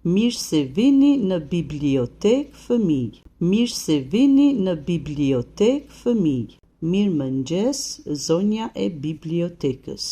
Mirë se vini në bibliotekë fëmijë. Mirë se vini në bibliotekë fëmijë. Mirëmëngjes, zonja e bibliotekës.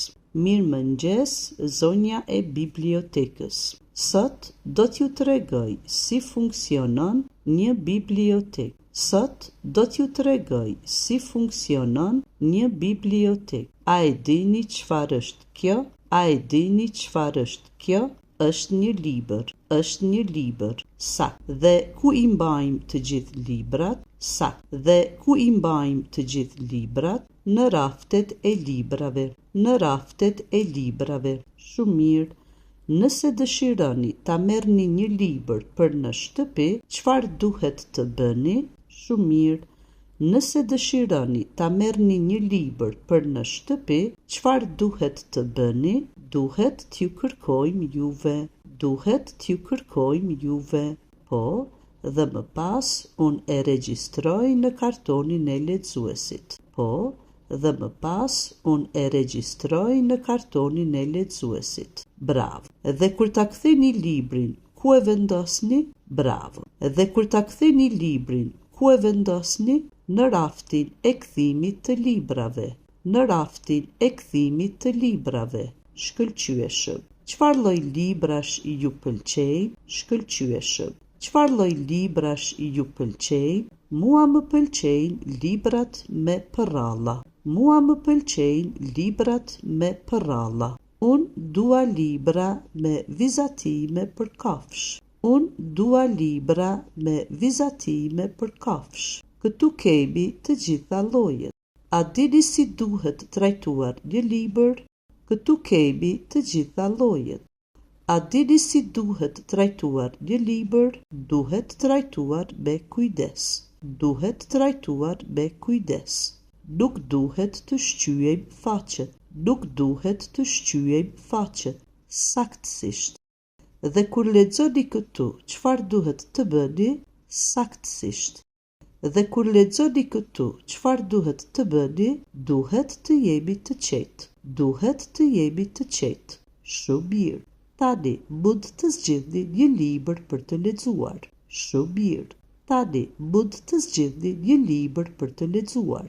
Mirëmëngjes, zonja e bibliotekës. Sot do t'ju tregoj si funksionon një bibliotekë. Sot do t'ju tregoj si funksionon një bibliotekë. A e dini çfarë është kjo? A e dini çfarë është kjo? Është një libër. Është një libër. Sakt. Dhe ku i mbajmë të gjithë librat? Sakt. Dhe ku i mbajmë të gjithë librat? Në raftet e librave. Në raftet e librave. Shumë mirë. Nëse dëshironi ta merrni një libër për në shtëpi, çfarë duhet të bëni? Shumë mirë. Nëse dëshironi ta merrni një libër për në shtëpi, çfarë duhet të bëni? Duhet t'ju kërkojmë juve. Duhet t'ju kërkojmë juve. Po, dhe më pas unë e regjistroj në kartonin e lexuesit. Po, dhe më pas unë e regjistroj në kartonin e lexuesit. Bravo. Dhe kur ta ktheni librin, ku e vendosni? Bravo. Dhe kur ta ktheni librin, ku e vendosni? Në raftin e kthimit të librave. Në raftin e kthimit të librave. Shkëlqyeshëm. Çfarë lloj librash ju pëlqejnë? Shkëlqyeshëm. Çfarë lloj librash ju pëlqejnë? Mua më pëlqejnë librat me përralla. Mua më pëlqejnë librat me përralla. Unë dua libra me vizatime për kafsh. Unë dua libra me vizatime për kafsh. Këtu kemi të gjitha llojet. A dini si duhet trajtuar një libër? Këtu kemi të gjitha llojet. A dini si duhet trajtuar një libër? Duhet trajtuar me kujdes. Duhet trajtuar me kujdes. Nuk duhet të shqyejmë faqet. Nuk duhet të shqyejmë faqet. Saktësisht. Dhe kur lexoni këtu, çfarë duhet të bëni? Saktësisht. Dhe kur lexoni këtu, çfarë duhet të bëni? Duhet të jemi të qetë. Duhet të jemi të qetë. Shumë mirë. Tani mund të zgjidhni një libër për të lexuar. Shumë mirë. Tani mund të zgjidhni një libër për të lexuar.